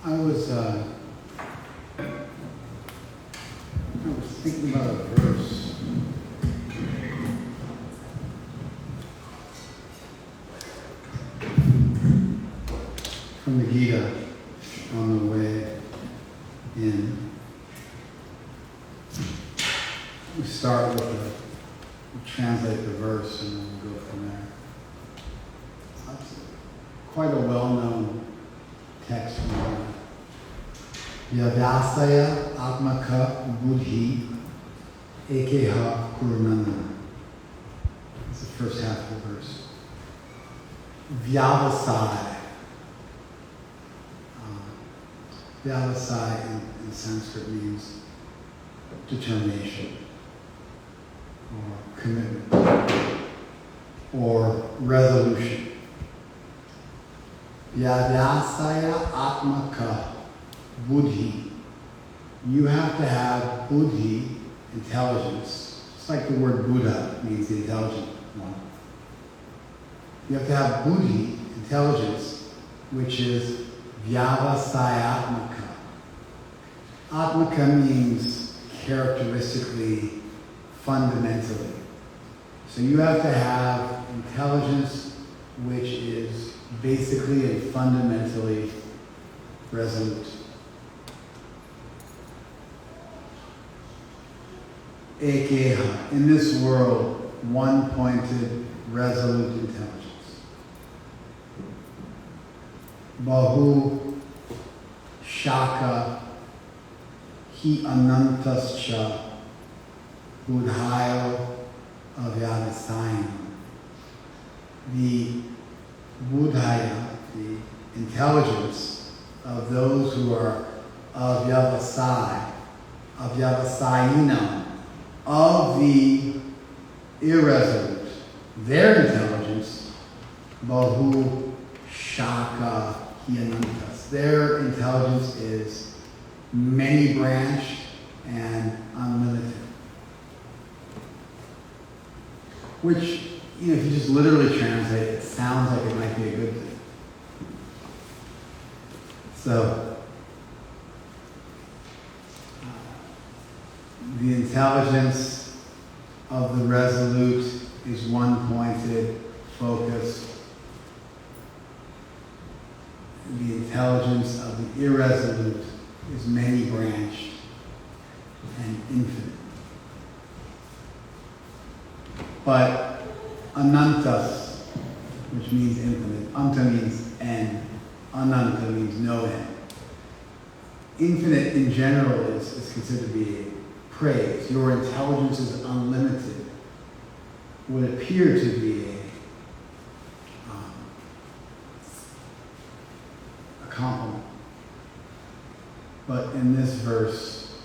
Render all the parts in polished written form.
I was thinking about a verse. From the Gita on the way in. We start with we'll translate the verse and then we'll go from there. It's quite a well-known text from Gita. Vyadhyasaya atmaka buddhi ekeha kurunana. It's the first half of the verse. Vyavasai. Vyavasai in Sanskrit means determination or commitment or resolution. Vyadhyasaya atmaka buddhi. You have to have buddhi, intelligence. Just like the word Buddha means the intelligent one. You have to have buddhi, intelligence, which is vyavasayatmaka. Atmaka means characteristically, fundamentally. So you have to have intelligence which is basically and fundamentally resolute. Ekeha, in this world, one-pointed, resolute intelligence. Bahu shaka hi anantascha buddhayo avyavasayam. The buddhaya, the intelligence of those who are avyavasayinam, of the irresolute, their intelligence, bahu shaka hi anantas. Their intelligence is many-branched and unlimited. Which, if you just literally translate, it sounds like it might be a good thing. So, the intelligence of the resolute is one-pointed, focused. The intelligence of the irresolute is many-branched and infinite. But anantas, which means infinite, anta means end, ananta means no end. Infinite in general is considered to be praise. Your intelligence is unlimited. Would appear to be a compliment. But in this verse,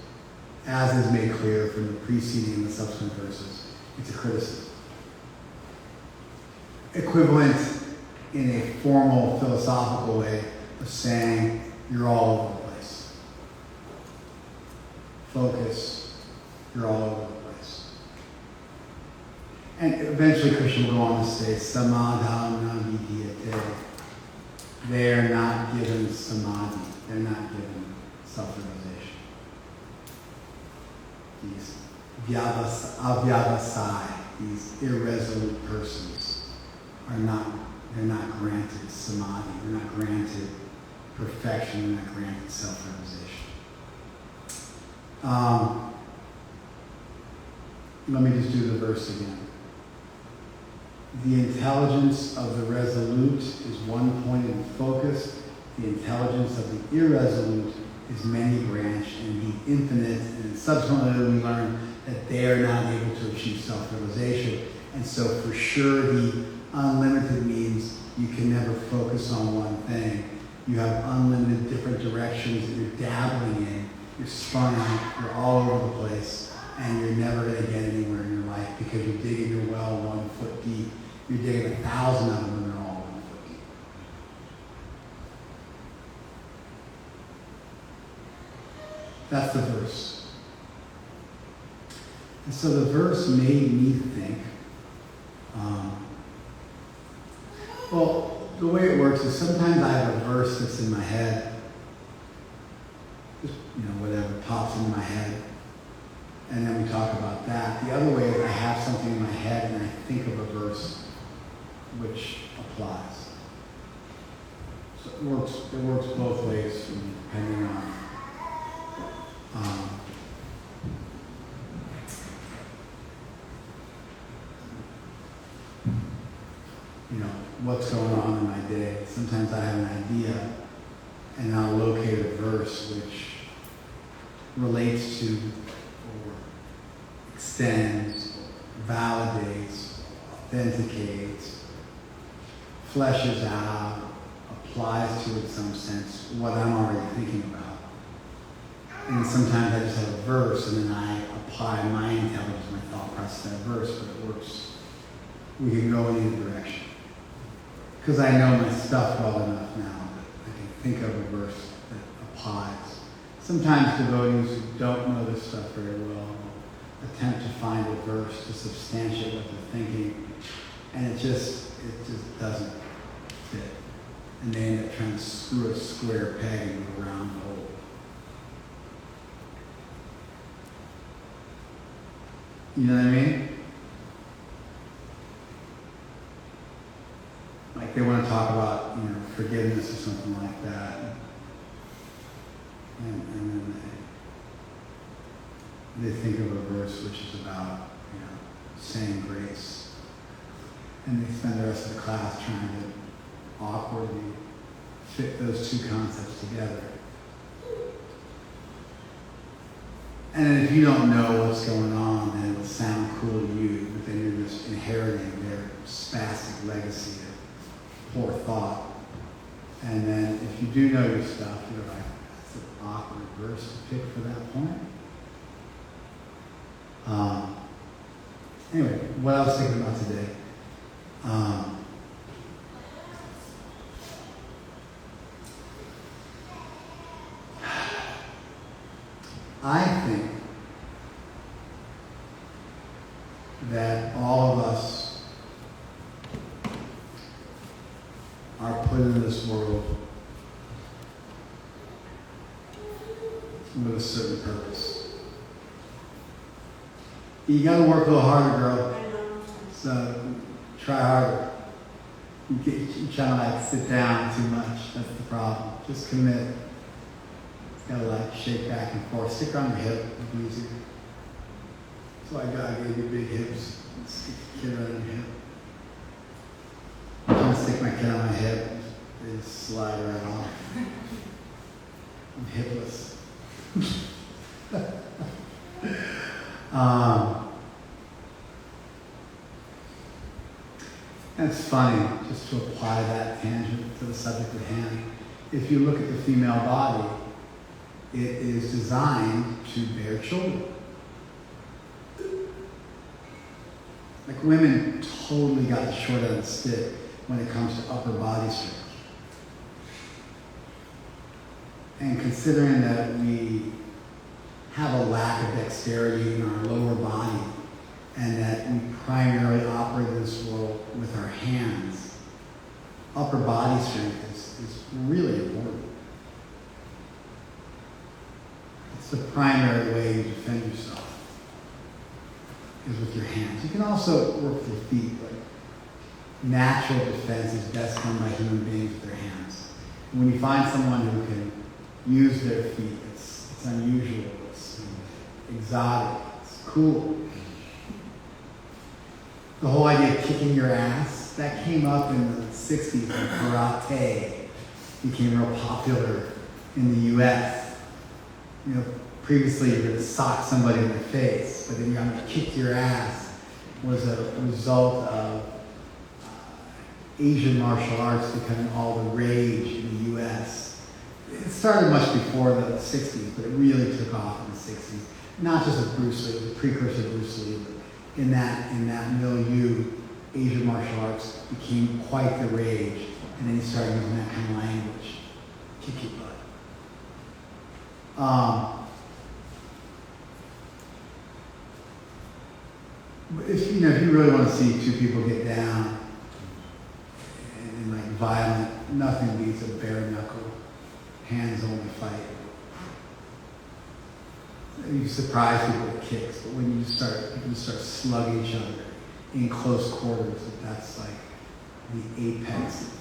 as is made clear from the preceding and the subsequent verses, it's a criticism. Equivalent in a formal philosophical way of saying you're all over the place. Focus, you're all over the place. And eventually Krishna will go on to say, samadhana vidhyate. They are not given samadhi. They're not given self-realization. These avyavasai, these irresolute persons, they're not granted samadhi, they're not granted perfection, they're not granted self-realization. Let me just do the verse again. The intelligence of the resolute is one-pointed and focused. The intelligence of the irresolute is many-branched and the infinite. And subsequently we learn that they are not able to achieve self-realization. And so for sure the unlimited means you can never focus on one thing. You have unlimited different directions that you're dabbling in. You're spun out, you're all over the place, and you're never going to get anywhere in your life because you're digging your well 1 foot deep. You're digging 1,000 of them and they're all 1 foot deep. That's the verse. And so the verse made me think, well, the way it works is sometimes I have a verse that's in my head, whatever pops into my head. And then we talk about that. The other way is I have something in my head and I think of a verse which applies. So it works both ways depending on what's going on in my day. Sometimes I have an idea and I'll locate a verse which relates to or extends, validates, authenticates, fleshes out, applies to in some sense what I'm already thinking about. And sometimes I just have a verse and then I apply my intelligence, my thought process to that verse, but it works. We can go in either direction. Because I know my stuff well enough now that I can think of a verse that applies. Sometimes devotees who don't know this stuff very well will attempt to find a verse to substantiate what they're thinking, and it just doesn't fit. And they end up trying to screw a square peg into a round hole. You know what I mean? Like they want to talk about, forgiveness or something like that. And then they think of a verse which is about, saying grace. And they spend the rest of the class trying to awkwardly fit those two concepts together. And then if you don't know what's going on, then it'll sound cool to you, but then you're just inheriting their spastic legacy of poor thought. And then if you do know your stuff, you're like, that's an awkward verse to pick for that point. Anyway, what I was thinking about today. I think that all of us are put in this world with a certain purpose. You gotta work a little harder, girl. So try harder. You try to sit down too much. That's the problem. Just commit. Gotta shake back and forth. Stick around your hip. It'll be easier. That's why God gave you big hips. Stick the kid right on your hip. I'm trying to stick my kid on my hip. They just slide right off. I'm hipless. It's funny, just to apply that tangent to the subject at hand. If you look at the female body, it is designed to bear children. Like women totally got the short end of the stick when it comes to upper body strength. And considering that we have a lack of dexterity in our lower body and that we primarily operate in this world with our hands, upper body strength is really important. It's the primary way you defend yourself, is with your hands. You can also work with your feet, but natural defense is best done by human beings with their hands. And when you find someone who can use their feet, it's unusual, it's exotic, it's cool. The whole idea of kicking your ass, that came up in the 60s when karate became real popular in the US. Previously you could sock somebody in the face, but then you got to kick your ass was a result of Asian martial arts becoming all the rage in the US. It started much before the 60s, but it really took off in the 60s. Not just with Bruce Lee, it was a precursor to Bruce Lee, but in that milieu, Asian martial arts became quite the rage, and then he started using that kind of language. Kick your butt. But if you really want to see two people get down and violent, nothing beats a bare knuckle, hands only fight. You surprise people with kicks, but when you start slugging each other in close quarters, that's like the apex of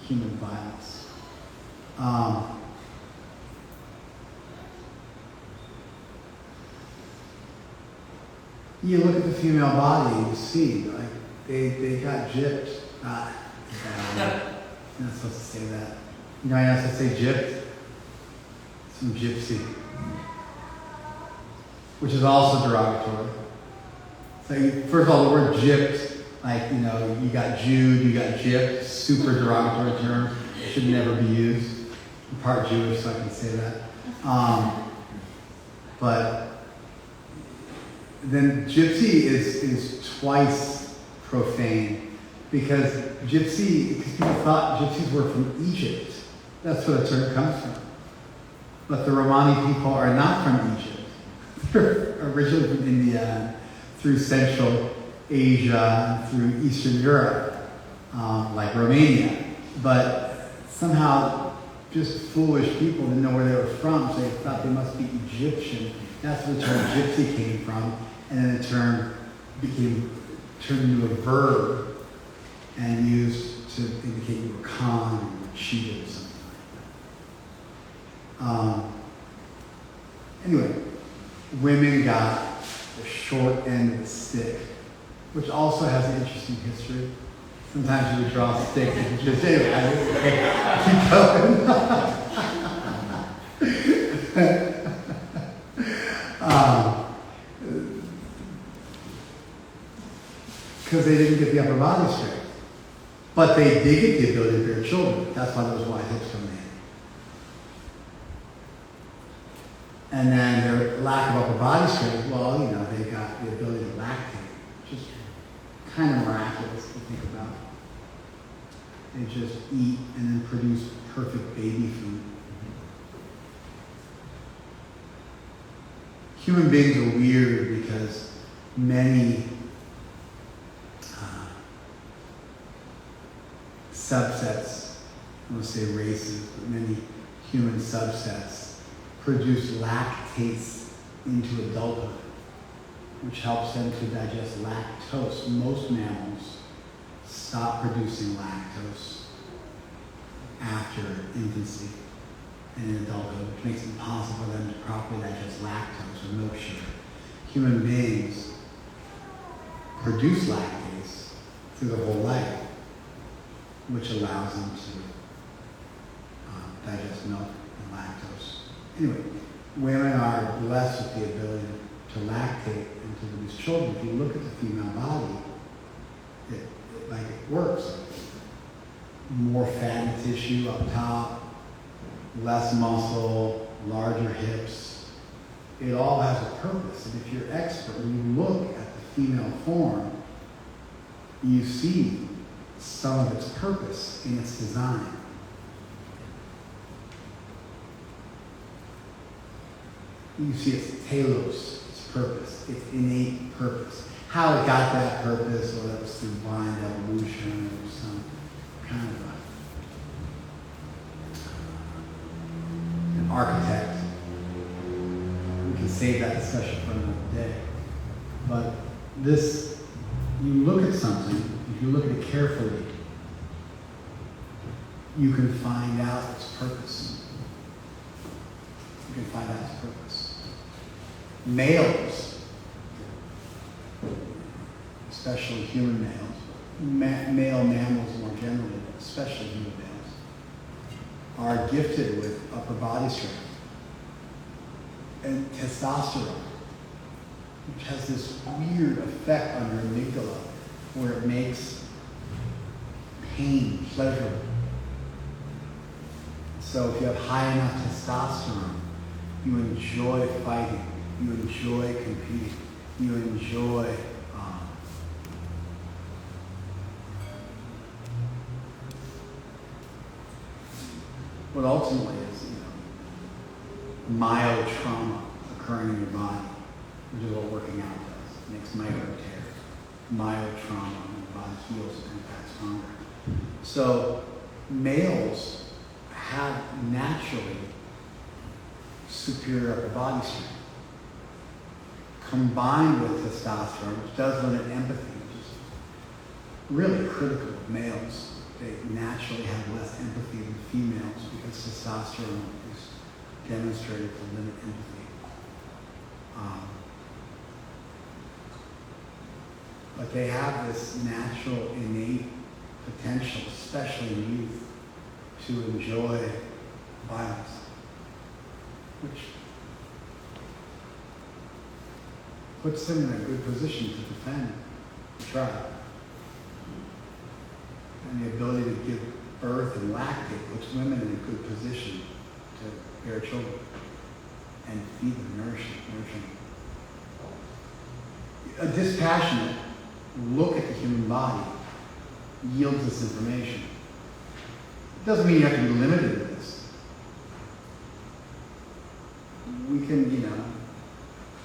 human violence. You look at the female body, you see, like, they got gypped. You're not supposed to say that. You know, you're not supposed to say gypped. Some gypsy. Which is also derogatory. So, first of all, the word gypped, like, you know, you got Jewed, you got gypped, super derogatory term, should never be used. I'm part Jewish, so I can say that. But then gypsy is twice profane because people thought gypsies were from Egypt. That's where the term comes from. But the Romani people are not from Egypt. They're originally from India, through Central Asia, through Eastern Europe, like Romania. But somehow, just foolish people didn't know where they were from, so they thought they must be Egyptian. That's where the term gypsy came from, and then the term turned into a verb and used to indicate you were con or cheated or something like that. Anyway, women got the short end of the stick, which also has an interesting history. Sometimes you would draw a stick and just, anyway, keep going. Because they didn't get the upper body strength. But they did get the ability to bear children. That's why those wide hips come in. And then their lack of upper body strength, well, you know, they got the ability to lactate, which is kind of miraculous to think about. They just eat and then produce perfect baby food. Human beings are weird because many subsets, I won't say races, but many human subsets produce lactates into adulthood, which helps them to digest lactose. Most mammals stop producing lactose after infancy and in adulthood, which makes it impossible for them to properly digest lactose or milk sugar. Human beings produce lactase through their whole life, which allows them to digest milk and lactose. Anyway, women are blessed with the ability to lactate and to produce children. If you look at the female body, it works. More fatty tissue up top, less muscle, larger hips. It all has a purpose. And if you're expert, when you look at the female form, you see some of its purpose in its design. You see its telos, its purpose, its innate purpose. How it got that purpose, or that was through blind evolution or some kind of an architect. We can save that discussion for another day. But this, you look at something, if you look at it carefully, you can find out its purpose. You can find out its purpose. Males, especially human males, male mammals more generally, but especially human males, are gifted with upper body strength and testosterone, which has this weird effect on your amygdala where it makes pain pleasurable. So if you have high enough testosterone, you enjoy fighting, you enjoy competing, you enjoy what ultimately is, myotrauma occurring in your body, which is what working out does. It makes micro tears, myotrauma, and the body heals and comes back stronger. So males have naturally superior upper body strength. combined with testosterone, which does limit empathy, which is really critical of males. They naturally have less empathy than females because testosterone is demonstrated to limit empathy. But they have this natural, innate potential, especially in youth, to enjoy violence, which puts them in a good position to defend the tribe. And the ability to give birth and lactate puts women in a good position to bear children and feed them, nourish them. A dispassionate look at the human body yields this information. It doesn't mean you have to be limited to this. We can,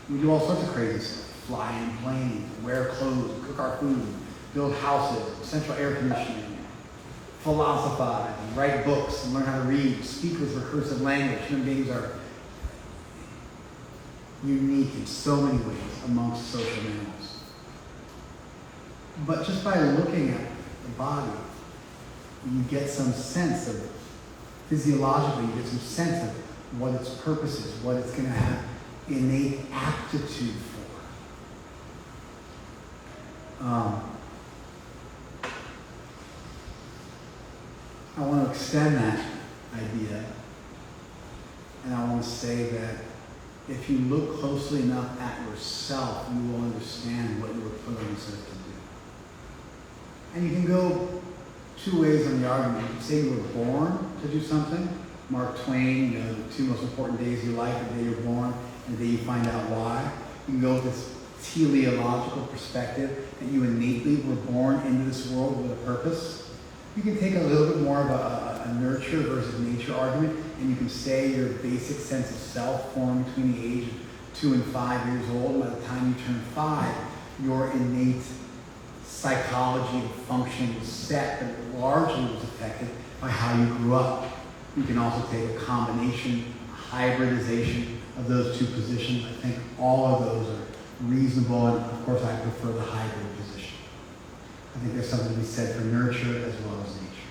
we do all sorts of crazy stuff. Fly in planes, wear clothes, cook our food, build houses, central air conditioning, philosophize, and write books, and learn how to read, speak with recursive language. Human beings are unique in so many ways amongst social animals. But just by looking at the body, you get some sense of, physiologically, you get some sense of what its purpose is, what it's going to have innate aptitude for. I want to extend that idea, and I want to say that if you look closely enough at yourself, you will understand what you were put on this earth to do. And you can go two ways on the argument. You can say you were born to do something. Mark Twain, the two most important days of your life, the day you're born and the day you find out why. You can go with this teleological perspective that you innately were born into this world with a purpose. You can take a little bit more of a nurture versus nature argument, and you can say your basic sense of self formed between the age of 2 and 5 years old. By the time you turn 5, your innate psychology and function was set, but largely was affected by how you grew up. You can also take a combination, a hybridization of those two positions. I think all of those are reasonable, and of course I prefer the hybrid position. I think there's something to be said for nurture as well as nature.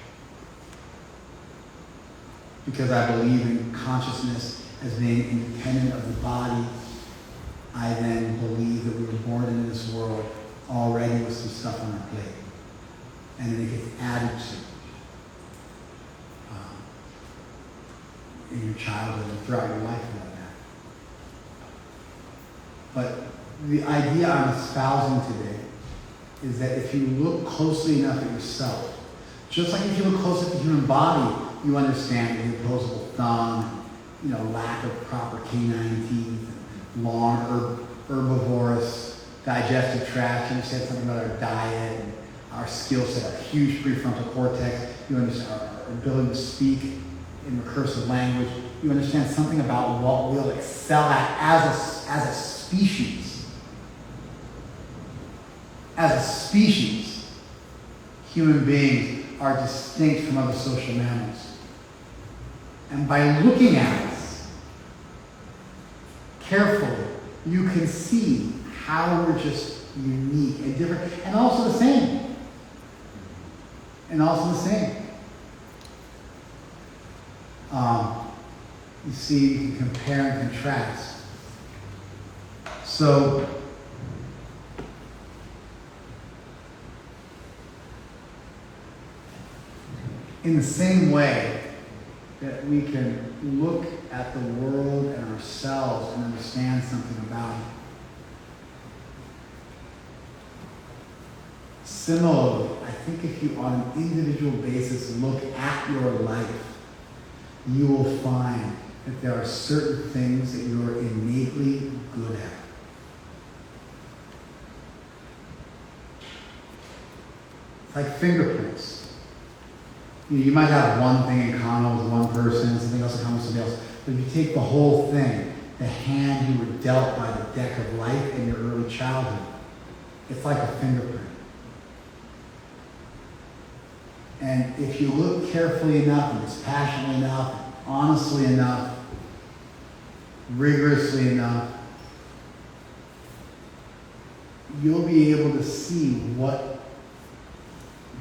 Because I believe in consciousness as being independent of the body, I then believe that we were born into this world already with some stuff on our plate. And then it gets added to in your childhood and throughout your life for that matter. But the idea I'm espousing today is that if you look closely enough at yourself, just like if you look close at the human body, you understand the opposable thumb, lack of proper canine teeth, long herbivorous digestive tract. You understand something about our diet and our skill set, our huge prefrontal cortex. You understand our ability to speak in recursive language. You understand something about what we'll excel at as a species. As a species, human beings are distinct from other social mammals. And by looking at us carefully, you can see how we're just unique and different, and also the same. You see, you can compare and contrast. So, in the same way that we can look at the world and ourselves and understand something about it, similarly, I think if you on an individual basis look at your life, you will find that there are certain things that you are innately good at. It's like fingerprints. You might have one thing in common with one person, something else in common with somebody else, but if you take the whole thing, the hand you were dealt by the deck of life in your early childhood, it's like a fingerprint. And if you look carefully enough and dispassionately enough, honestly enough, rigorously enough, you'll be able to see what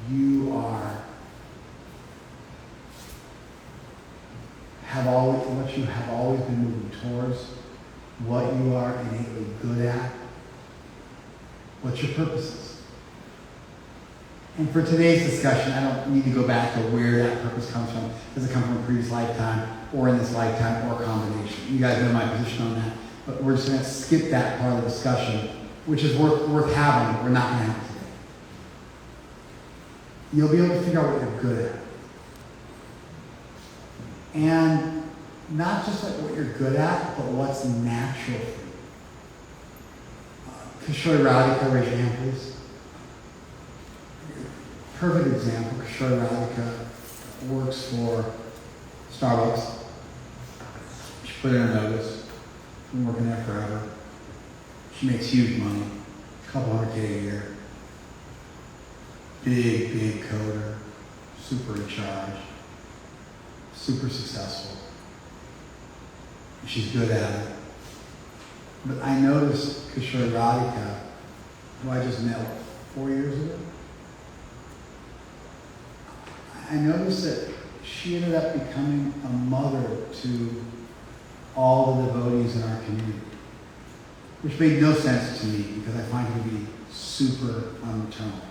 you have always been moving towards, what you are innately good at, what your purpose is. And for today's discussion, I don't need to go back to where that purpose comes from. Does it come from a previous lifetime, or in this lifetime, or a combination? You guys know my position on that. But we're just going to skip that part of the discussion, which is worth having, but we're not going to have it today. You'll be able to figure out what you're good at. And not just like what you're good at, but what's natural for you. Kishore Radhika, raise your hand, please. Perfect example. Kishore Radhika works for Starbucks. She put in a notice. Been working there forever. She makes huge money, a couple $100K a year. Big coder, super in charge, super successful. She's good at it. But I noticed Kishore Radhika, who I just met 4 years ago. I noticed that she ended up becoming a mother to all the devotees in our community, which made no sense to me because I find her to be super unmaternal.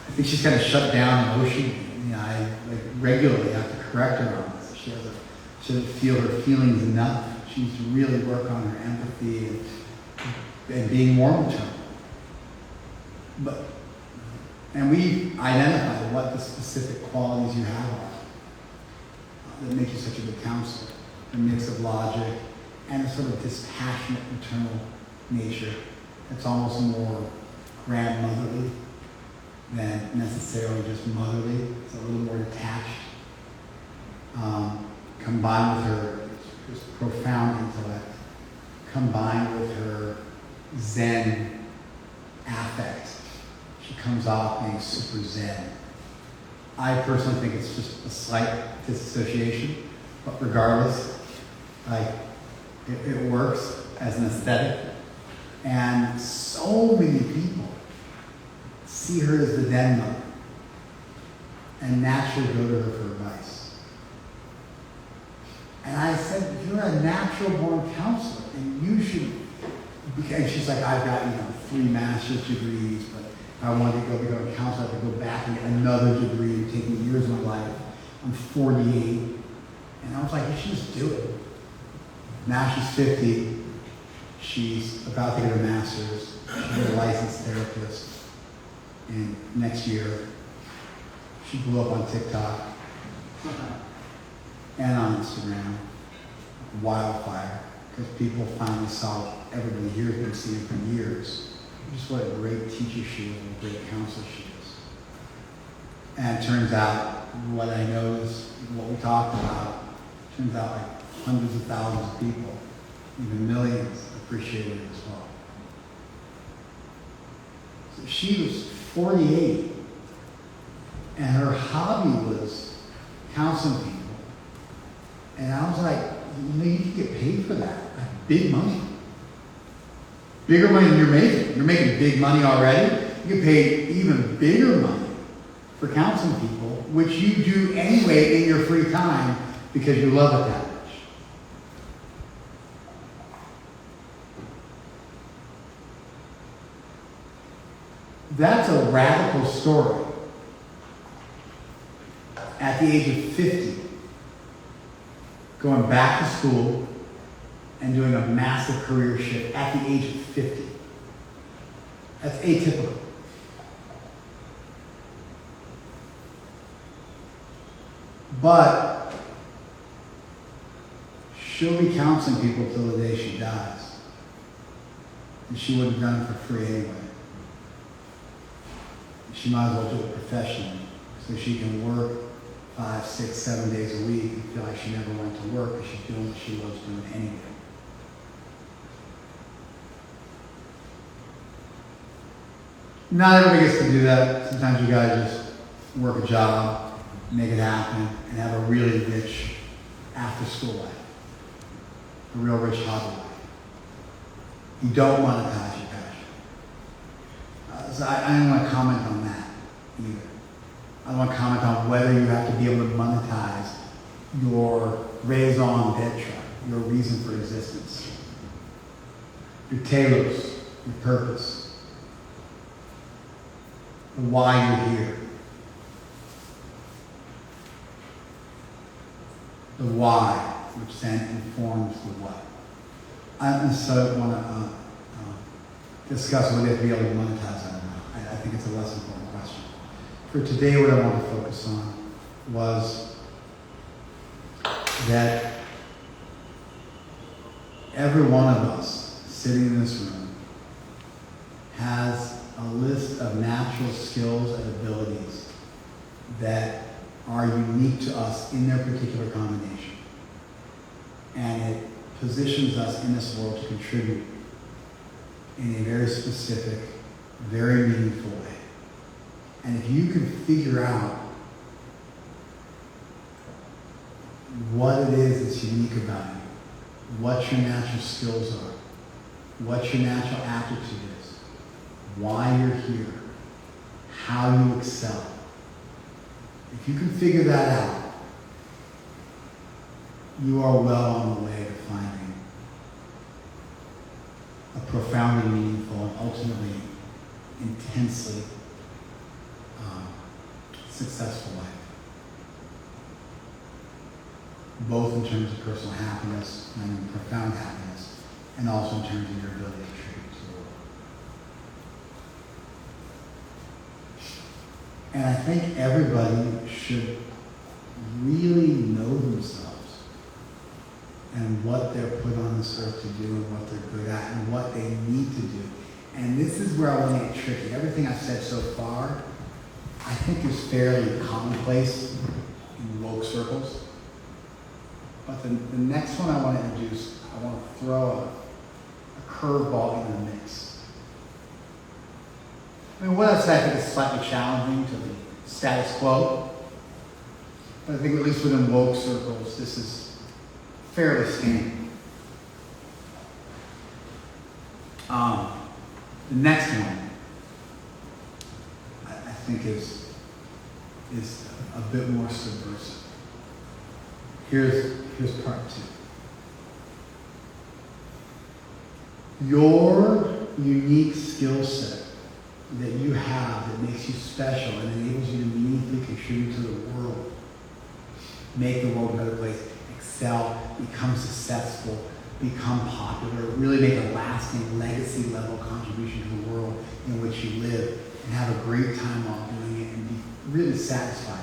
I think she's kind of shut down emotionally. I regularly have to correct her on this. She doesn't feel her feelings enough. She needs to really work on her empathy and being more maternal. And we identified what the specific qualities you have are that make you such a good counselor. A mix of logic and a sort of dispassionate maternal nature that's almost more grandmotherly than necessarily just motherly. It's a little more detached. Combined with her just profound intellect, combined with her Zen affect, she comes off being super Zen. I personally think it's just a slight disassociation, but regardless, it works as an aesthetic. And so many people see her as the den mother and naturally go to her for advice. And I said, you're a natural born counselor, and you should, because she's like, I've got 3 master's degrees, but if I wanted to become a counselor, I have to go back and get another degree and take me years of my life. I'm 48. And I was like, you should just do it. Now she's 50. She's about to get her master's. She'll be a licensed therapist. And next year, she blew up on TikTok and on Instagram. Wildfire. Because people finally saw everybody here has been seeing for years. Just what a great teacher she is and a great counselor she is. And it turns out, what I noticed, what we talked about, turns out like hundreds of thousands of people, even millions, appreciated it as well. So she was 48, and her hobby was counseling people. And I was like, you can get paid for that. Like big money. Bigger money than you're making. You're making big money already. You get paid even bigger money for counseling people, which you do anyway in your free time because you love it that much. That's a radical story. At the age of 50, going back to school and doing a massive career shift at the age of 50. That's atypical. But she'll be counseling people till the day she dies. And she would have done it for free anyway. She might as well do it professionally so she can work 5, 6, 7 days a week and feel like she never went to work because she's doing what she loves doing anyway. Not everybody gets to do that. Sometimes you gotta just work a job, make it happen, and have a really rich after-school life. a real rich hobby life. You don't monetize your passion. So I don't want to comment on that either. I don't want to comment on whether you have to be able to monetize your raison d'etre, your reason for existence, your telos, your purpose, why you're here. The why, which then informs the what. I don't necessarily want to discuss whether they have to be able to monetize that or not. I think it's a less important question. For today, what I want to focus on was that every one of us sitting in this room has a list of natural skills and abilities that are unique to us in their particular combination. And it positions us in this world to contribute in a very specific, very meaningful way. And if you can figure out what it is that's unique about you, what your natural skills are, what your natural aptitude is, why you're here, how you excel, if you can figure that out, you are well on the way to finding a profoundly meaningful and ultimately intensely successful life. Both in terms of personal happiness and profound happiness, and also in terms of your ability to contribute to the world. And I think everybody should really know themselves and what they're put on this earth to do and what they're good at and what they need to do. And this is where I want to get tricky. Everything I've said so far, I think is fairly commonplace in woke circles. But the next one I want to introduce, I want to throw a curveball in the mix. I mean, what I said I think is slightly challenging to the status quo. But I think at least within woke circles, this is fairly standard. The next one, I think is a bit more subversive. Here's part two. Your unique skill set that you have that makes you special and enables you to meaningfully contribute to the world, make the world a better place, excel, become successful, become popular, really make a lasting legacy level contribution to the world in which you live, and have a great time while doing it and be really satisfied.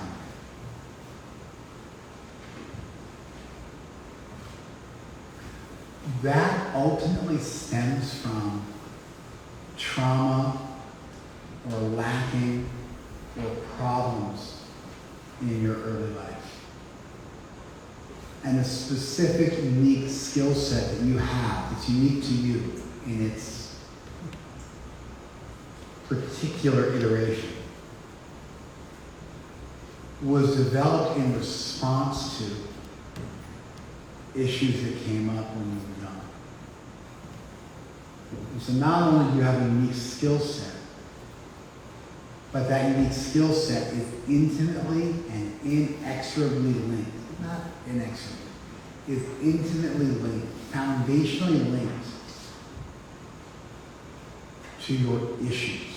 That ultimately stems from trauma or lacking or problems in your early life. And a specific, unique skill set that you have, that's unique to you in its particular iteration, was developed in response to issues that came up when you were young. And so not only do you have a unique skill set, but that unique skill set is intimately and inexorably linked, not inexorably, is intimately linked, foundationally linked to your issues.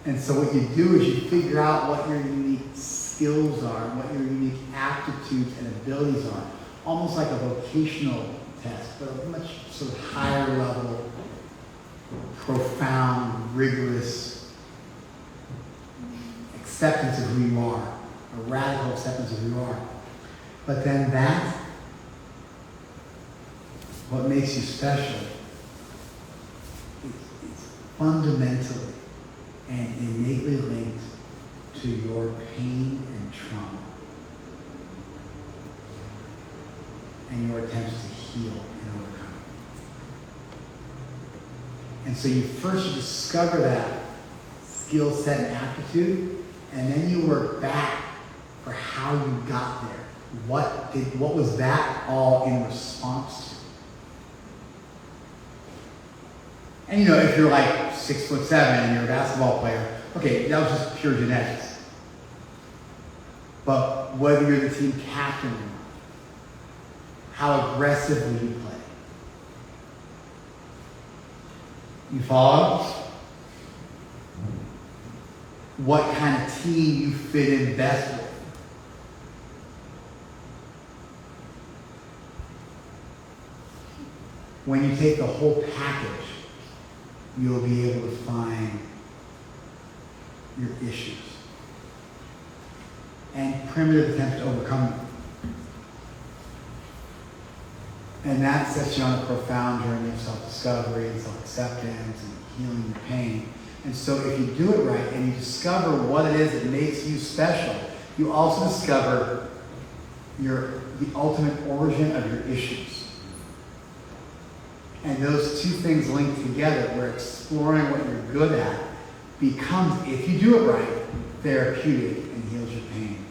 And so what you do is you figure out what your unique skills are, what your unique aptitudes and abilities are, almost like a vocational test, but a much sort of higher level, profound, rigorous acceptance of who you are, a radical acceptance of who you are. But then that's what makes you special. It's fundamentally and innately linked to your pain and trauma and your attempts to heal and overcome. And so you first discover that skill set and aptitude, and then you work back for how you got there. What was that all in response to? And you know, if you're like 6'7" and you're a basketball player, okay, that was just pure genetics. But whether you're the team captain or not, how aggressively you play. You follow? What kind of team you fit in best with. When you take the whole package, you'll be able to find your issues and primitive attempts to overcome them. And that sets you on a profound journey of self-discovery and self-acceptance and healing your pain. And so if you do it right and you discover what it is that makes you special, you also discover the ultimate origin of your issues. And those two things linked together, where exploring what you're good at becomes, if you do it right, therapeutic and heals your pain.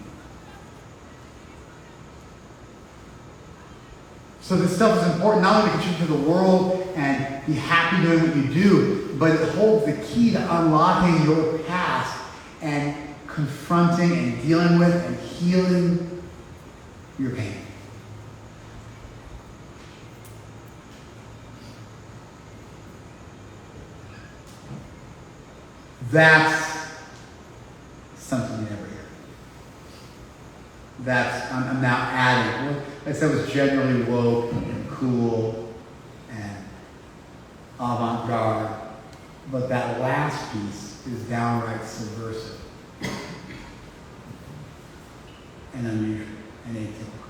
So this stuff is important not only to contribute to the world and be happy doing what you do, but it holds the key to unlocking your past and confronting and dealing with and healing your pain. That's something you never hear. I'm now adding. What I said was generally woke and cool and avant-garde, but that last piece is downright subversive and unusual and atypical.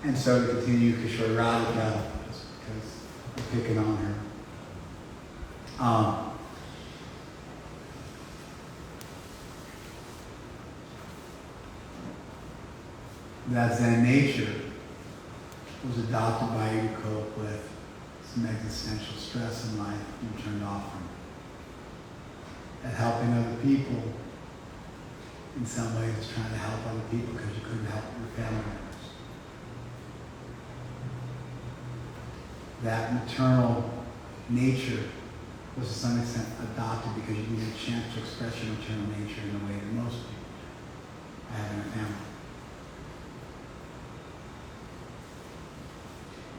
And so to continue Kishore Radhika, just because I'm picking on her. That Zen nature was adopted by you to cope with some existential stress in life you turned off from. That helping other people in some ways is trying to help other people because you couldn't help your family members. That maternal nature was to some extent adopted because you needed a chance to express your maternal nature in a way that most people have in a family.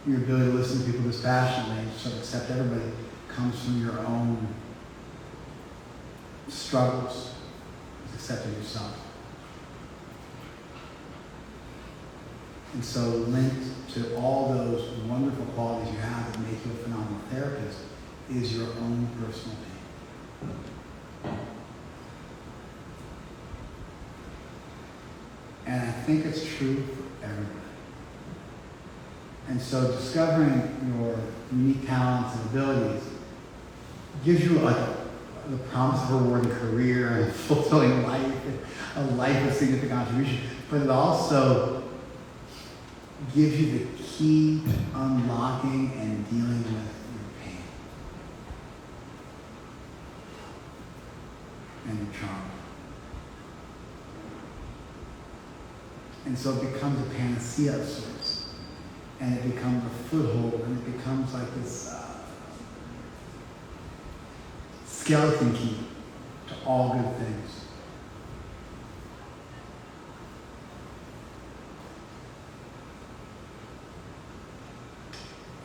Your ability to listen to people dispassionately and sort of accept everybody comes from your own struggles with accepting yourself. And so linked to all those wonderful qualities you have that make you a phenomenal therapist is your own personal pain. And I think it's true for everybody. And so discovering your unique talents and abilities gives you the promise of a rewarding career and a fulfilling life, a life of significant contribution, but it also gives you the key to unlocking and dealing with your pain and your trauma. And so it becomes a panacea of sorts. And it becomes a foothold, and it becomes like this skeleton key to all good things.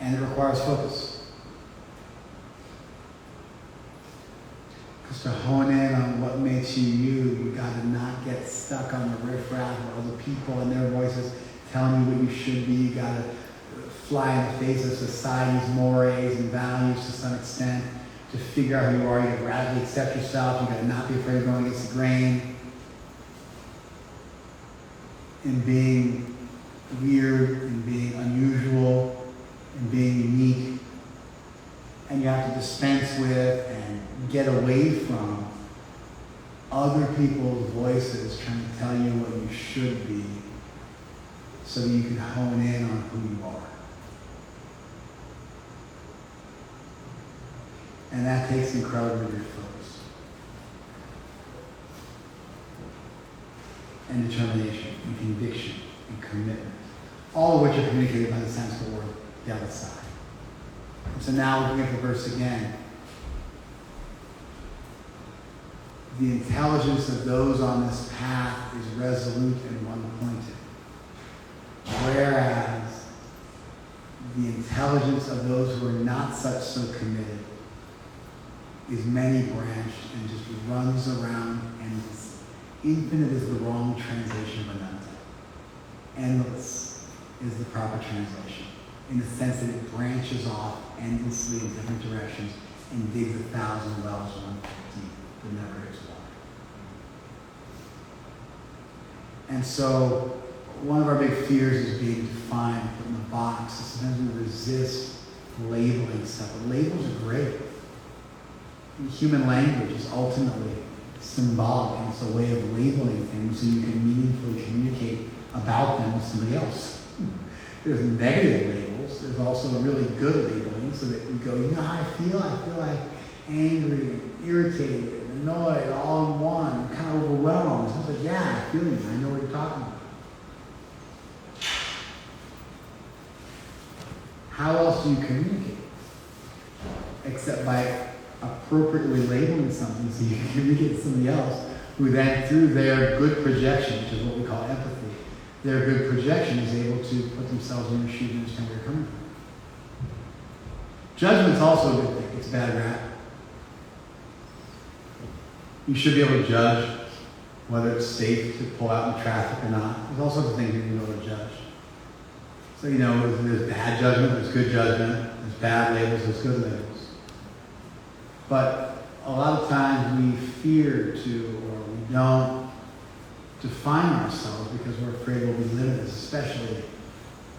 And it requires focus. Because to hone in on what makes you you, you got to not get stuck on the riffraff of other people and their voices telling you what you should be. You got to fly in the face of society's mores and values to some extent to figure out who you are. You got to radically accept yourself. You got to not be afraid of going against the grain. And being weird and being unusual and being unique. And you have to dispense with and get away from other people's voices trying to tell you what you should be so that you can hone in on who you are. And that takes incredible focus. and determination and conviction and commitment, all of which are communicated by the Sanskrit word devasai. And so now looking at the verse again, the intelligence of those on this path is resolute and one-pointed, whereas the intelligence of those who are not such so committed is many-branched and just runs around endless. Infinite is the wrong translation of ananta. Endless is the proper translation, in the sense that it branches off endlessly in different directions and digs 1,000 wells 1 foot deep, but never hits water. And so, one of our big fears is being defined, put in a box. Sometimes we resist labeling stuff. But labels are great. Human language is ultimately symbolic, and it's a way of labeling things so you can meaningfully communicate about them with somebody else. There's negative labels. There's also really good labeling so that you go, you know how I feel? I feel like angry and irritated and annoyed all in one, kind of overwhelmed. So it's like, yeah, I feel you. I know what you're talking about. How else do you communicate? Except by appropriately labeling something so you can communicate to somebody else who then, through their good projection, which is what we call empathy, their good projection is able to put themselves in your shoes and understand where you're coming from. Judgment's also a good thing. It's a bad rap. You should be able to judge whether it's safe to pull out in traffic or not. There's all sorts of things you can be able to judge. So, there's bad judgment, there's good judgment, there's bad labels, there's good labels. But a lot of times we fear to, or we don't define ourselves because we're afraid we'll be limited, especially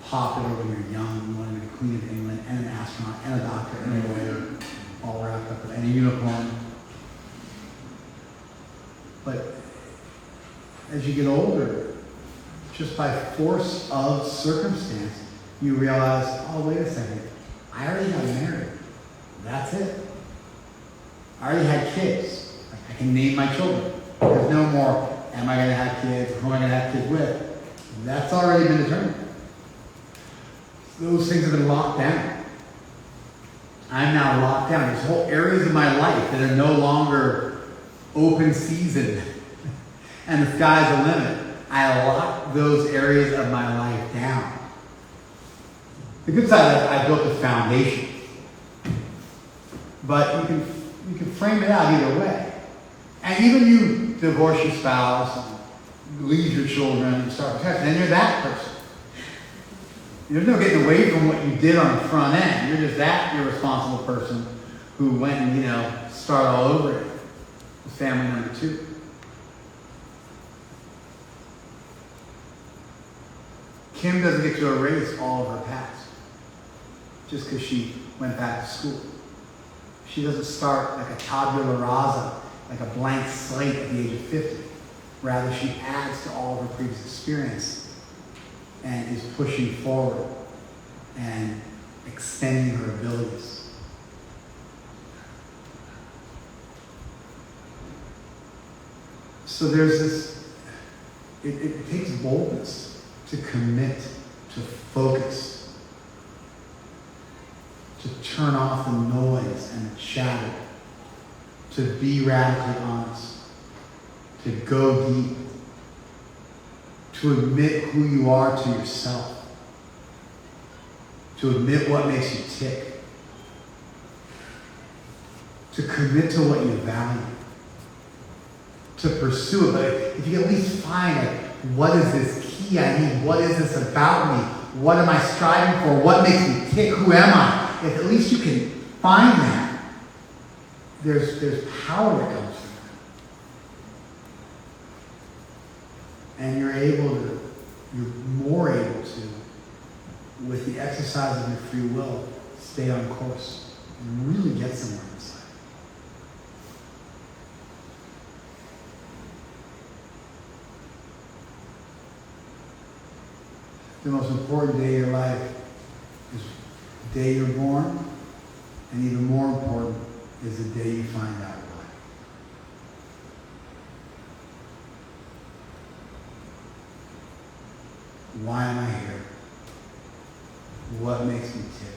popular when you're young, you want to be the Queen of England, and an astronaut, and a doctor, and a lawyer, all wrapped up in a unicorn. But as you get older, just by force of circumstance, you realize, oh, wait a second, I already got married. That's it. I already had kids. I can name my children. There's no more, am I going to have kids? Who am I going to have kids with? That's already been determined. Those things have been locked down. I'm now locked down. There's whole areas of my life that are no longer open season and the sky's the limit. I lock those areas of my life down. The good side is I built a foundation. But you can frame it out either way. And even you divorce your spouse, leave your children, and start protecting, then you're that person. There's no getting away from what you did on the front end. You're just that irresponsible person who went and, started all over it with family number 2. Kim doesn't get to erase all of her past just because she went back to school. She doesn't start like a tabula rasa, like a blank slate at the age of 50. Rather, she adds to all of her previous experience and is pushing forward and extending her abilities. So there's this, it takes boldness to commit, to focus, to turn off the noise and the chatter, to be radically honest, to go deep, to admit who you are to yourself, to admit what makes you tick, to commit to what you value, to pursue it. But if you at least find, what is this key I need? What is this about me? What am I striving for? What makes me tick? Who am I? If at least you can find that, there's power that comes from that. And you're more able to, with the exercise of your free will, stay on course and really get somewhere in this life. The most important day of your life is the day you're born, and even more important is the day you find out why. Why am I here? What makes me tick?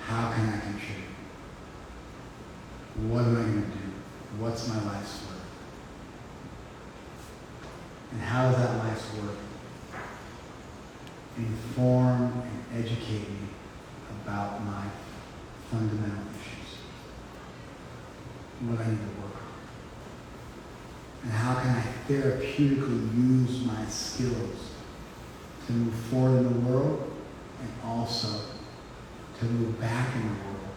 How can I contribute? What am I going to do? What's my life's work? And how does that life's work inform and educate me about my fundamental issues? What I need to work on? And how can I therapeutically use my skills to move forward in the world and also to move back in the world,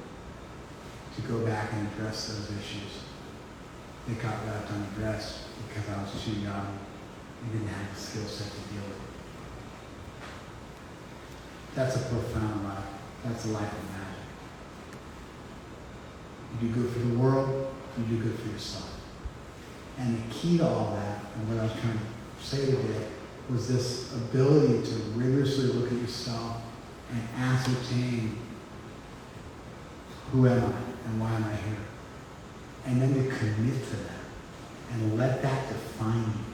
to go back and address those issues that got left unaddressed because I was too young and didn't have the skill set to deal with it. That's a profound life. That's a life of magic. You do good for the world, you do good for yourself. And the key to all that, and what I was trying to say today, was this ability to rigorously look at yourself and ascertain, who am I and why am I here? And then to commit to that and let that define you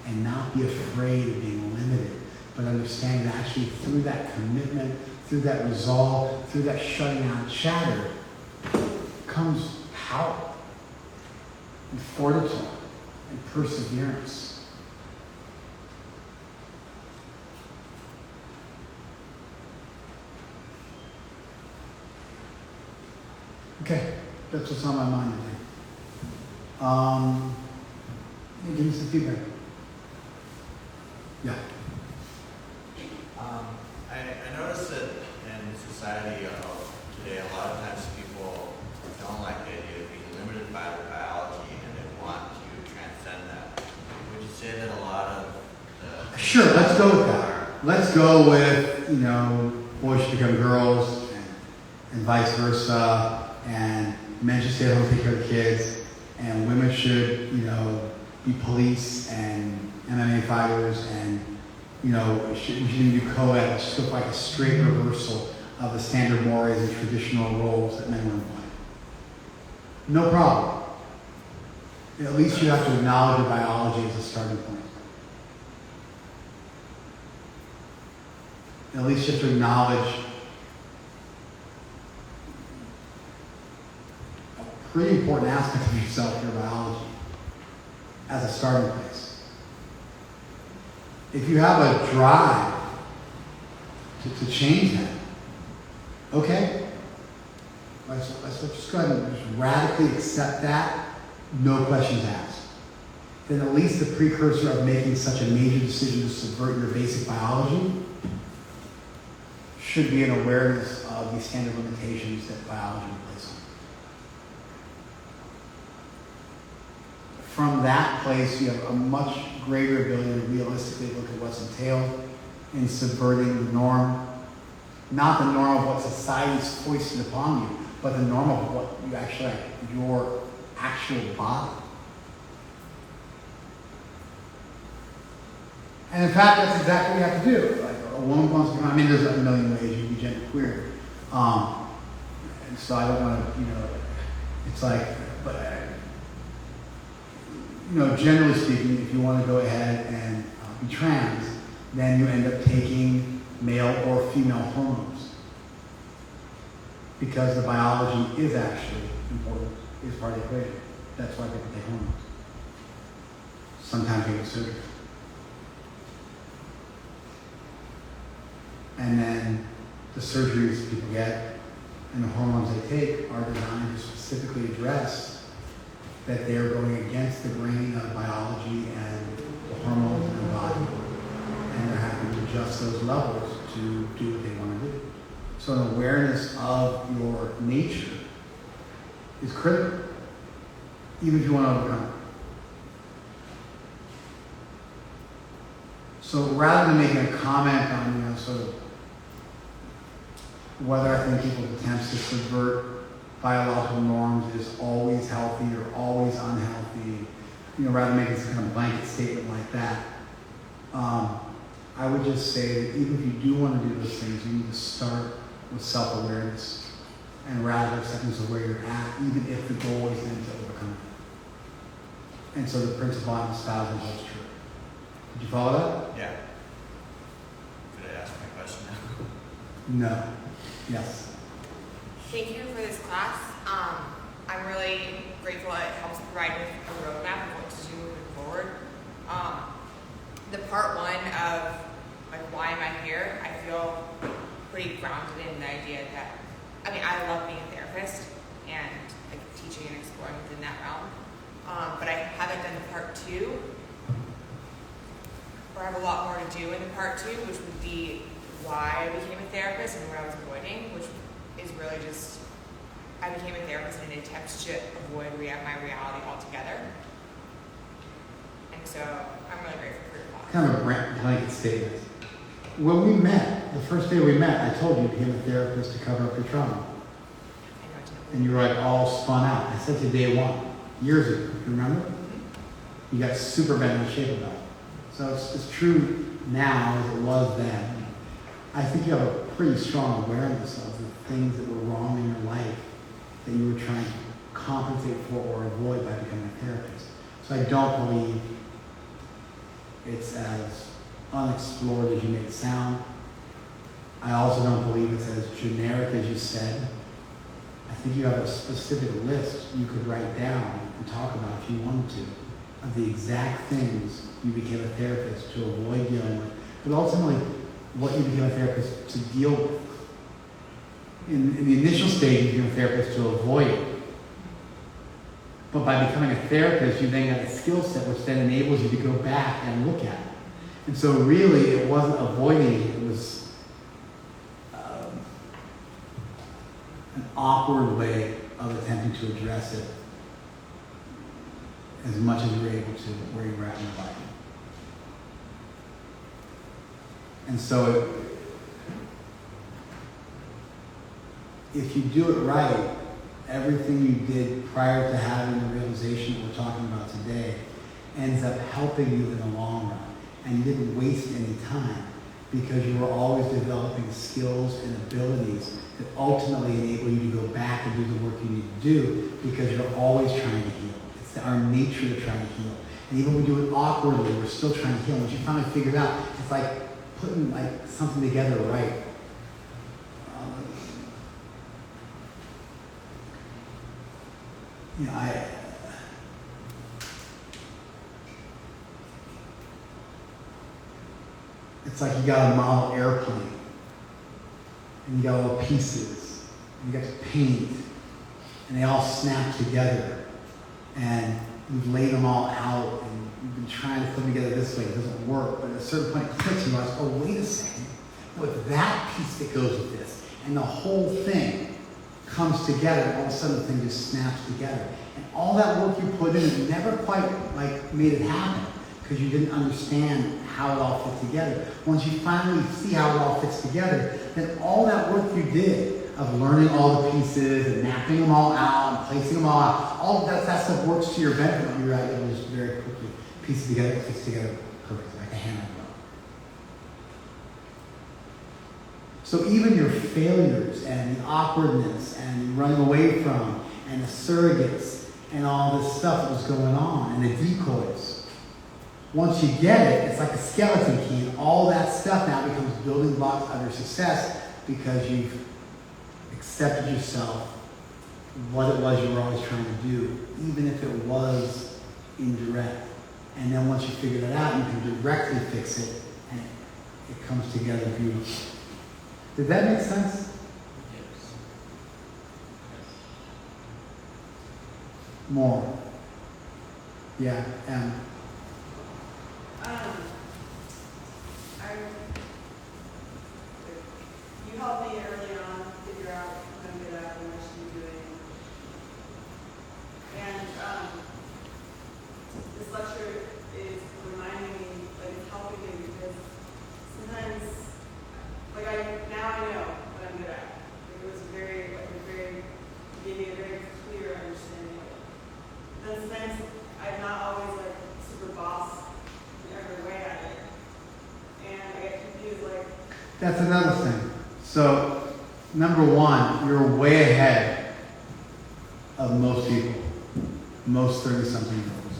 and not be afraid of being limited, but understand that actually through that commitment, through that resolve, through that shutting out chatter, comes power and fortitude and perseverance. Okay, that's what's on my mind today. Give me some feedback. Yeah. I noticed that in society today, a lot of times people don't like the idea of being limited by their biology and they want to transcend that. Would you say that a lot of the... Sure, let's go with that. Let's go with, boys should become girls and vice versa, and men should stay at home and take care of the kids, and women should, be police and MMA fighters, and we shouldn't do co-ed. It's just like a straight reversal of the standard mores and traditional roles that men and women play. No problem. At least you have to acknowledge your biology as a starting point. At least you have to acknowledge a pretty important aspect of yourself, your biology, as a starting place. If you have a drive to change that, okay, let's just go ahead and just radically accept that, no questions asked. Then at least the precursor of making such a major decision to subvert your basic biology should be an awareness of the standard limitations that biology places on. From that place, you have a much greater ability to realistically look at what's entailed in subverting the norm. Not the norm of what society's foisted upon you, but the norm of what you actually, your actual body. And in fact, that's exactly what you have to do. Like a woman wants to become, there's a million ways you can be genderqueer. And so I don't want to, it's like, but generally speaking, if you want to go ahead and be trans, then you end up taking male or female hormones. Because the biology is actually important, is part of the equation. That's why people take hormones. Sometimes they get surgery. And then the surgeries people get and the hormones they take are designed to specifically address that they're going against the grain of biology and the hormones in the body. And they're having to adjust those levels to do what they want to do. So an awareness of your nature is critical, even if you want to overcome it. So rather than making a comment on, sort of whether I think people's attempts to subvert biological norms is always healthy or always unhealthy, rather than making some kind of blanket statement like that, I would just say that even if you do want to do those things, you need to start with self-awareness and rather acceptance of where you're at, even if the goal is then to overcome it. And so the principle I'm espousing holds true. Did you follow that? Yeah. Could I ask my question now? No. Yes. Thank you for this class. I'm really grateful it helps provide me a roadmap of what to do moving forward. The part one of like why am I here, I feel pretty grounded in the idea that, I mean, I love being a therapist and like teaching and exploring within that realm. But I haven't done the part two, or I have a lot more to do in the part two, which would be why I became a therapist and what I was avoiding, which is really just, I became a therapist in an attempt to avoid my reality altogether. And so I'm really grateful for your class. Kind of a blanket statement. When we met, the first day we met, I told you you became a therapist to cover up your trauma. I know it's not- And you were like all spun out. I said to day one, years ago, you remember? You got super bent in shape about it. So it's true now as it was then. I think you have a pretty strong awareness of the things that were wrong in your life that you were trying to compensate for or avoid by becoming a therapist. So I don't believe it's as unexplored as you make it sound. I also don't believe it's as generic as you said. I think you have a specific list you could write down and talk about if you wanted to, of the exact things you became a therapist to avoid dealing with, but ultimately what you became a therapist to deal with. In the initial stage, you became a therapist to avoid it. But by becoming a therapist, you then got a skill set which then enables you to go back and look at it. And so really, it wasn't avoiding it, it was an awkward way of attempting to address it as much as you were able to where you were at in your life. And so if you do it right, everything you did prior to having the realization that we're talking about today ends up helping you in the long run. And you didn't waste any time because you were always developing skills and abilities that ultimately enable you to go back and do the work you need to do because you're always trying to heal. It's our nature to try to heal. And even when we do it awkwardly, we're still trying to heal. Once you finally figure it out, it's like putting like something together right. It's like you got a model airplane, and you got all the pieces, and you got to paint, and they all snap together, and you've laid them all out, and you've been trying to put them together this way, it doesn't work, but at a certain point it clicks, and you realize, oh, wait a second, with that piece that goes with this, and the whole thing comes together, and all of a sudden the thing just snaps together. And all that work you put in, it never quite like made it happen, because you didn't understand how it all fit together. Once you finally see how it all fits together, then all that work you did of learning all the pieces and mapping them all out and placing them all out, all of that stuff works to your benefit when you're able to just very quickly piece it together, it fits together perfectly, like a hammer blow. So even your failures and the awkwardness and running away from and the surrogates and all this stuff that was going on and the decoys, once you get it, it's like a skeleton key, and all that stuff now becomes building blocks of your success because you've accepted yourself, what it was you were always trying to do, even if it was indirect. And then once you figure that out, you can directly fix it, and it comes together beautifully. Did that make sense? Yes. More. Yeah, and you helped me early on figure out what I'm good at and what I should be doing. And this lecture is reminding me, like it's helping me because sometimes, now I know what I'm good at. It was gave me a very clear understanding of it. Then sometimes I'm not always like super boss in every way at it. And I get confused that's another thing. So, number one, you're way ahead of most people, most 30-something-year-olds.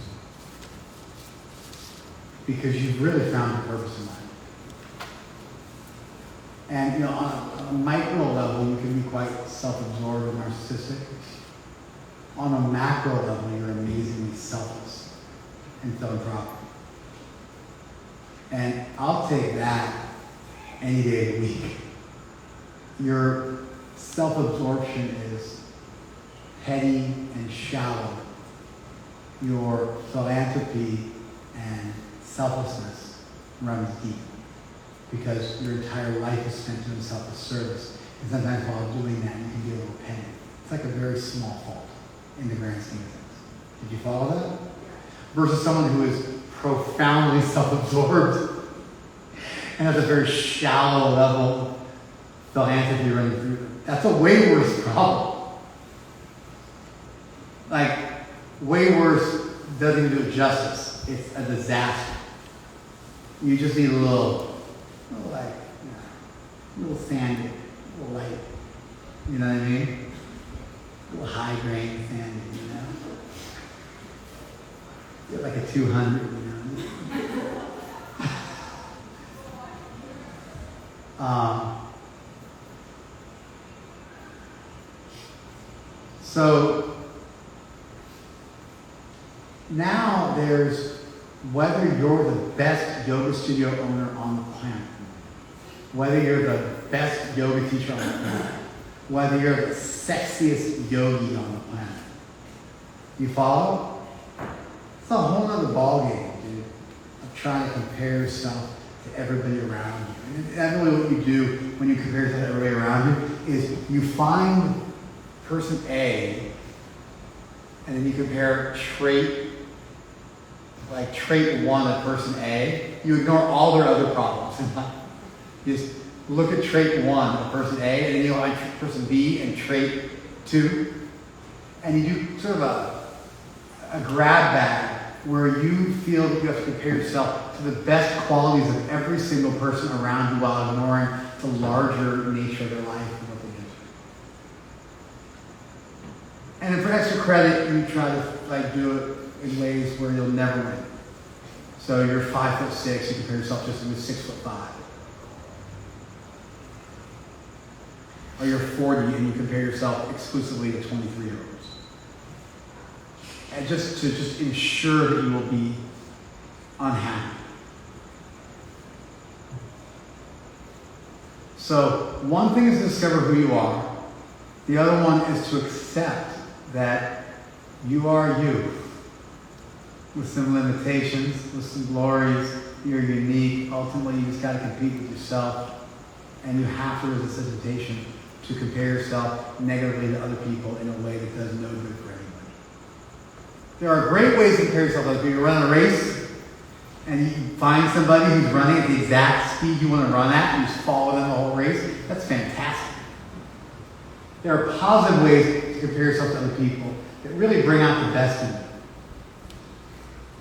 because you've really found your purpose in life. And you know, on a micro level, you can be quite self-absorbed and narcissistic. On a macro level, you're amazingly selfless and philanthropic. And I'll take that any day of the week. Your self-absorption is petty and shallow. Your philanthropy and selflessness runs deep, because your entire life is spent doing selfless service. And sometimes while doing that, you can be a little petty. It's like a very small fault in the grand scheme of things. Did you follow that? Versus someone who is profoundly self-absorbed and has a very shallow level philanthropy running through them. That's a way worse problem. Like, way worse doesn't even do it justice. It's a disaster. You just need a little like, a little sandy, a little light. You know what I mean? A little high grain sandy, you know? Get like a 200, you know? So now there's whether you're the best yoga studio owner on the planet, whether you're the best yoga teacher on the planet, whether you're the sexiest yogi on the planet. You follow? It's a whole other ballgame, dude, of trying to compare yourself to everybody around you. And that's really what you do when you compare yourself to everybody around you, is you find person A, and then you compare trait 1 of person A. You ignore all their other problems in life. You just look at trait 1 of person A, and then you find person B and trait 2, and you do sort of a grab bag where you feel that you have to compare yourself to the best qualities of every single person around you while ignoring the larger nature of their life and what they do. And then for extra credit, you try to do it in ways where you'll never win. So you're 5'6", you compare yourself just with 6'5". Or you're 40 and you compare yourself exclusively to 23-year-olds. And just to ensure that you will be unhappy. So one thing is to discover who you are. The other one is to accept that you are you. With some limitations, with some glories, you're unique. Ultimately, you just got to compete with yourself. And you have to resist the temptation to compare yourself negatively to other people in a way that does no good for anybody. There are great ways to compare yourself to other people. You run a race, and you find somebody who's running at the exact speed you want to run at, and you just follow them the whole race. That's fantastic. There are positive ways to compare yourself to other people that really bring out the best in you.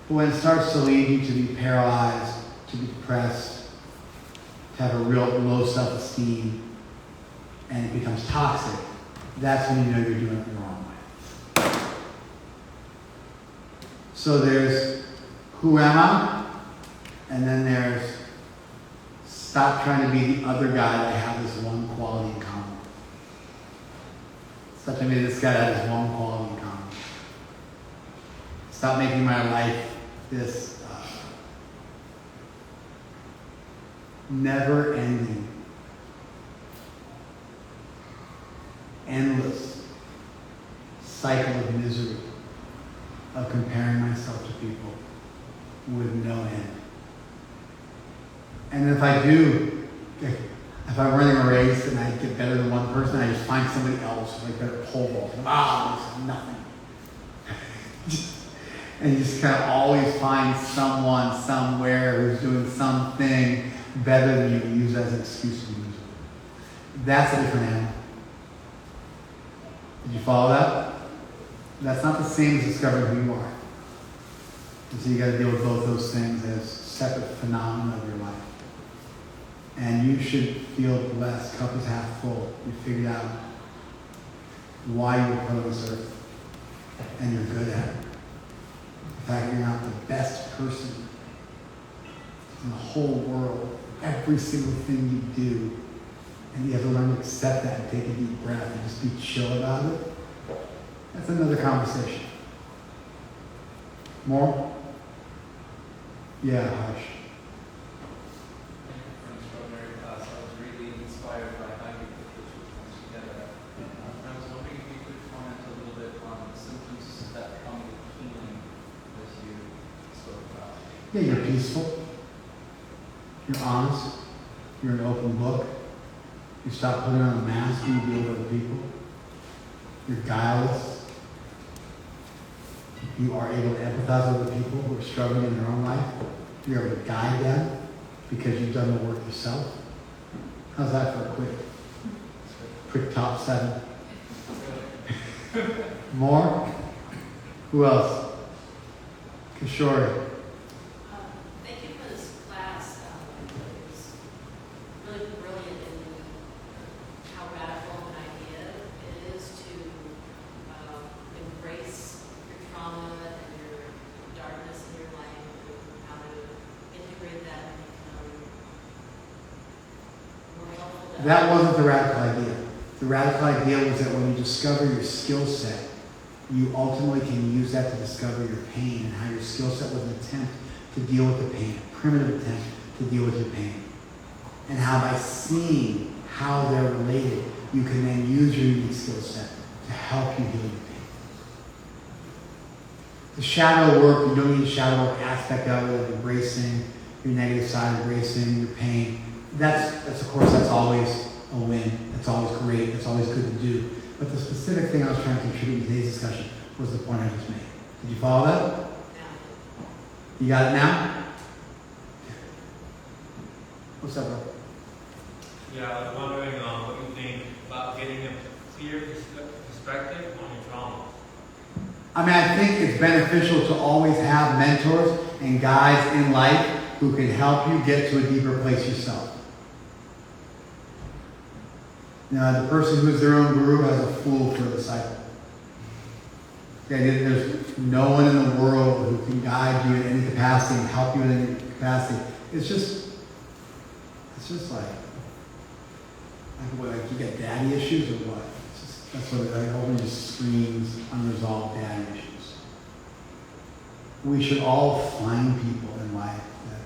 But when it starts to lead you to be paralyzed, to be depressed, to have a real low self-esteem, and it becomes toxic, that's when you know you're doing it the wrong way. So there's who am I? And then there's stop trying to be the other guy that I have this one quality in common. Stop trying to be this guy that has one quality in common. Stop making my life this never-ending, endless cycle of misery of comparing myself to people with no end. And if I'm running a race and I get better than one person, I just find somebody else who's like better pole vault. This is nothing. And you just kind of always find someone somewhere who's doing something better than you, and use that as an excuse to be miserable. That's a different animal. Did you follow that? That's not the same as discovering who you are. And so you got to deal with both those things as separate phenomena of your life. And you should feel blessed. Cup is half full. You figured out why you were put on this earth, and you're good at it. In fact, you're not the best person in the whole world, every single thing you do. And you have to learn to accept that and take a deep breath and just be chill about it. That's another conversation. More? Yeah, Harsh. From extraordinary class, I was really inspired by how you put those two things together. I was wondering if you could comment a little bit on the symptoms that come with healing as you spoke about. Yeah, you're peaceful. You're honest. You're an open book. You stop putting on a mask when you deal with other people. You're guileless. You are able to empathize with other people who are struggling in their own life. You're able to guide them because you've done the work yourself. How's that for a quick top 7? More? Who else? Kishore. Thank you for this class. It was really brilliant in how radical of an idea it is to embrace your trauma and your darkness in your life and how to integrate that and become more helpful. That wasn't the radical idea. The radical idea was that when you discover your skill set, you ultimately can use that to discover your pain and how your skill set was an attempt to deal with the pain, a primitive attempt to deal with your pain. And how by seeing how they're related, you can then use your unique skill set to help you heal your pain. The shadow work, you don't need a shadow work aspect of it, like embracing your negative side, embracing your pain. That's of course, that's always a win. That's always great. That's always good to do. But the specific thing I was trying to contribute in today's discussion was the point I just made. Did you follow that? You got it now? What's up, bro? Yeah, I was wondering what you think about getting a clear perspective on your trauma. I mean, I think it's beneficial to always have mentors and guides in life who can help you get to a deeper place yourself. Now, the person who's their own guru has a fool for a disciple. Okay, there's no one in the world who can guide you in any capacity and help you in any capacity. It's just like what, like you got daddy issues or what? That's what it always just screams unresolved daddy issues. We should all find people in life that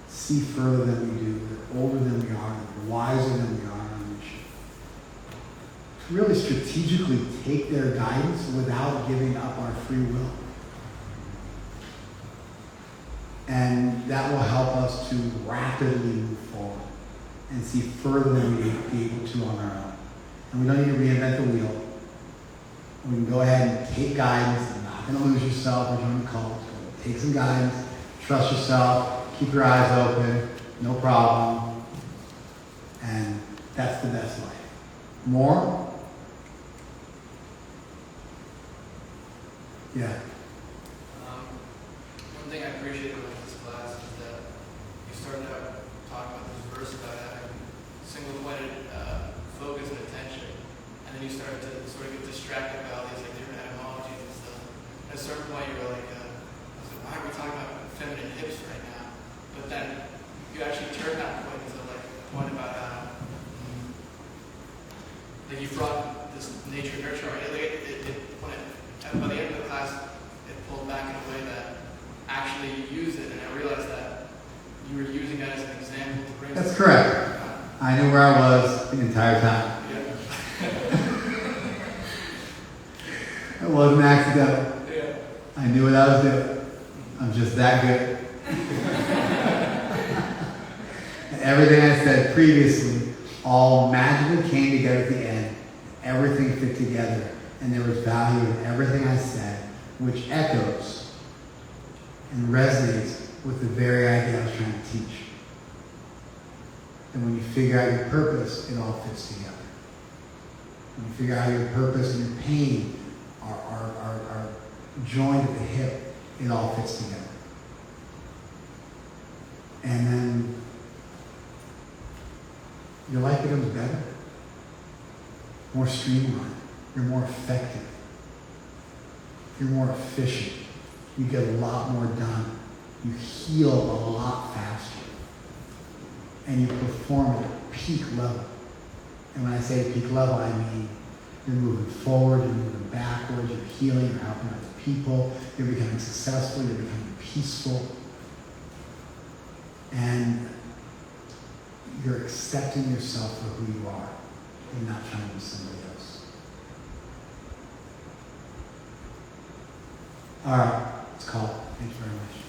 see further than we do, that are older than we are, that are wiser than we are. Really strategically take their guidance without giving up our free will. And that will help us to rapidly move forward and see further than we'd be able to on our own. And we don't need to reinvent the wheel. We can go ahead and take guidance. You're not going to lose yourself or join the cult. Take some guidance, trust yourself, keep your eyes open, no problem. And that's the best life. More? Yeah. One thing I appreciated about this class is that you started out talking about this verse about having single-pointed focus and attention, and then you started to sort of get distracted by all these like different etymologies and stuff. At a certain point, you were like, I was like, why are we talking about feminine hips right now? But then you actually turned that point into like a point about like you brought this nature nurture, right? By the end of the class, it pulled back in a way that actually you used it, and I realized that you were using that as an example to bring. That's correct. I knew where I was the entire time. Yeah. It wasn't accidental. Yeah. I knew what I was doing. I'm just that good. And everything I said previously all magically came together at the end. Everything fit together. And there was value in everything I said, which echoes and resonates with the very idea I was trying to teach. And when you figure out your purpose, it all fits together. When you figure out your purpose and your pain are joined at the hip, it all fits together. And then your life becomes better, more streamlined. You're more effective. You're more efficient. You get a lot more done. You heal a lot faster. and you perform at a peak level. And when I say peak level, I mean you're moving forward, you're moving backwards, you're healing, you're helping other people, you're becoming successful, you're becoming peaceful, and you're accepting yourself for who you are and not trying to be somebody else. All right, let's call it. Thank you very much.